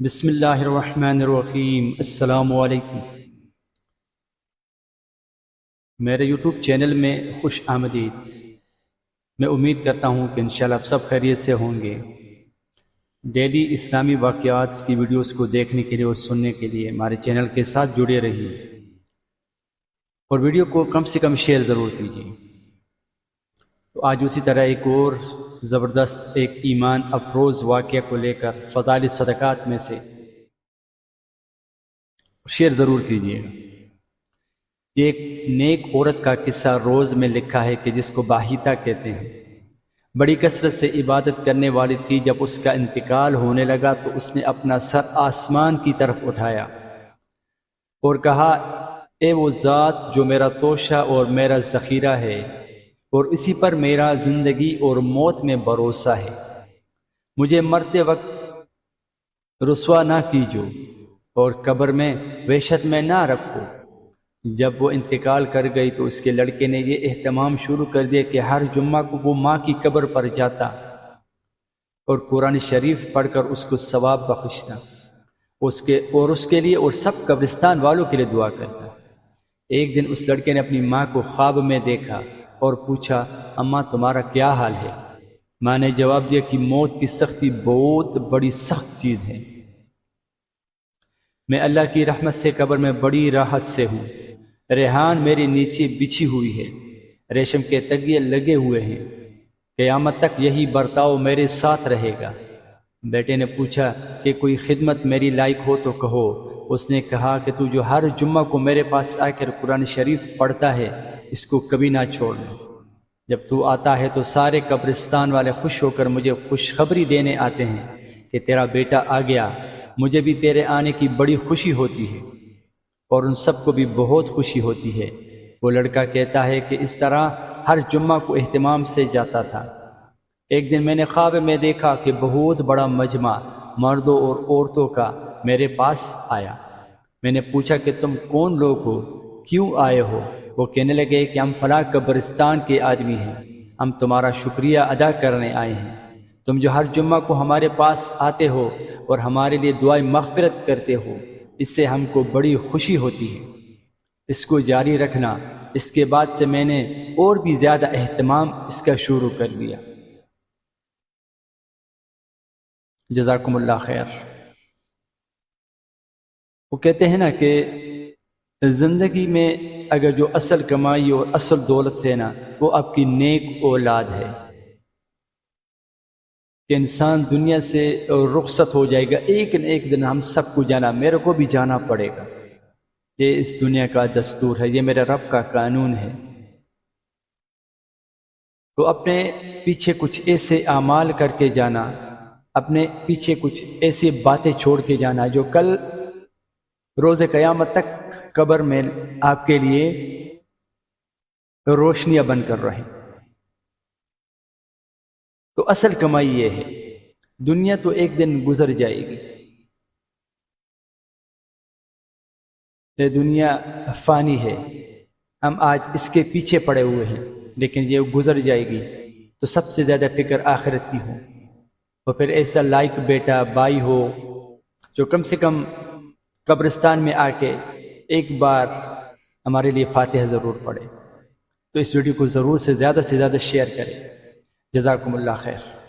بسم اللہ الرحمن الرحیم۔ السلام علیکم۔ میرے یوٹیوب چینل میں خوش آمدید۔ میں امید کرتا ہوں کہ انشاءاللہ آپ سب خیریت سے ہوں گے۔ ڈیلی اسلامی واقعات کی ویڈیوز کو دیکھنے کے لیے اور سننے کے لیے ہمارے چینل کے ساتھ جڑے رہیے اور ویڈیو کو کم سے کم شیئر ضرور کیجیے۔ تو آج اسی طرح ایک اور زبردست ایک ایمان افروز واقعہ کو لے کر فضائل صدقات میں سے شیئر ضرور کیجیے گا۔ یہ ایک نیک عورت کا قصہ روز میں لکھا ہے کہ جس کو باہیتا کہتے ہیں۔ بڑی کثرت سے عبادت کرنے والی تھی۔ جب اس کا انتقال ہونے لگا تو اس نے اپنا سر آسمان کی طرف اٹھایا اور کہا، اے وہ ذات جو میرا توشہ اور میرا ذخیرہ ہے اور اسی پر میرا زندگی اور موت میں بھروسہ ہے، مجھے مرتے وقت رسوا نہ کیجو اور قبر میں وحشت میں نہ رکھو۔ جب وہ انتقال کر گئی تو اس کے لڑکے نے یہ اہتمام شروع کر دیا کہ ہر جمعہ کو وہ ماں کی قبر پر جاتا اور قرآن شریف پڑھ کر اس کو ثواب بخشتا، اس کے لیے اور سب قبرستان والوں کے لیے دعا کرتا۔ ایک دن اس لڑکے نے اپنی ماں کو خواب میں دیکھا اور پوچھا، اماں تمہارا کیا حال ہے؟ ماں نے جواب دیا کہ موت کی سختی بہت بڑی سخت چیز ہے، میں اللہ کی رحمت سے قبر میں بڑی راحت سے ہوں، ریحان میرے نیچے بچھی ہوئی ہے، ریشم کے تگیے لگے ہوئے ہیں، قیامت تک یہی برتاؤ میرے ساتھ رہے گا۔ بیٹے نے پوچھا کہ کوئی خدمت میری لائق ہو تو کہو۔ اس نے کہا کہ تو جو ہر جمعہ کو میرے پاس آ کر قرآن شریف پڑھتا ہے اس کو کبھی نہ چھوڑنا۔ جب تو آتا ہے تو سارے قبرستان والے خوش ہو کر مجھے خوشخبری دینے آتے ہیں کہ تیرا بیٹا آ گیا۔ مجھے بھی تیرے آنے کی بڑی خوشی ہوتی ہے اور ان سب کو بھی بہت خوشی ہوتی ہے۔ وہ لڑکا کہتا ہے کہ اس طرح ہر جمعہ کو اہتمام سے جاتا تھا۔ ایک دن میں نے خواب میں دیکھا کہ بہت بڑا مجمع مردوں اور عورتوں کا میرے پاس آیا۔ میں نے پوچھا کہ تم کون لوگ ہو، کیوں آئے ہو؟ وہ کہنے لگے کہ ہم فلاں قبرستان کے آدمی ہیں، ہم تمہارا شکریہ ادا کرنے آئے ہیں۔ تم جو ہر جمعہ کو ہمارے پاس آتے ہو اور ہمارے لیے دعائیں مغفرت کرتے ہو، اس سے ہم کو بڑی خوشی ہوتی ہے، اس کو جاری رکھنا۔ اس کے بعد سے میں نے اور بھی زیادہ اہتمام اس کا شروع کر دیا۔ جزاکم اللہ خیر۔ وہ کہتے ہیں نا کہ زندگی میں اگر جو اصل کمائی اور اصل دولت ہے نا، وہ آپ کی نیک اولاد ہے، کہ انسان دنیا سے رخصت ہو جائے گا، ایک نہ ایک دن ہم سب کو جانا، میرے کو بھی جانا پڑے گا، یہ اس دنیا کا دستور ہے، یہ میرے رب کا قانون ہے۔ تو اپنے پیچھے کچھ ایسے اعمال کر کے جانا، اپنے پیچھے کچھ ایسی باتیں چھوڑ کے جانا جو کل روز قیامت تک قبر میں آپ کے لیے روشنیاں بن کر رہیں۔ تو اصل کمائی یہ ہے۔ دنیا تو ایک دن گزر جائے گی، یہ دنیا فانی ہے، ہم آج اس کے پیچھے پڑے ہوئے ہیں، لیکن یہ گزر جائے گی۔ تو سب سے زیادہ فکر آخرت کی ہو، اور پھر ایسا لائق بیٹا بھائی ہو جو کم سے کم قبرستان میں آ کے ایک بار ہمارے لیے فاتحہ ضرور پڑھے۔ تو اس ویڈیو کو ضرور سے زیادہ شیئر کریں۔ جزاکم اللہ خیر۔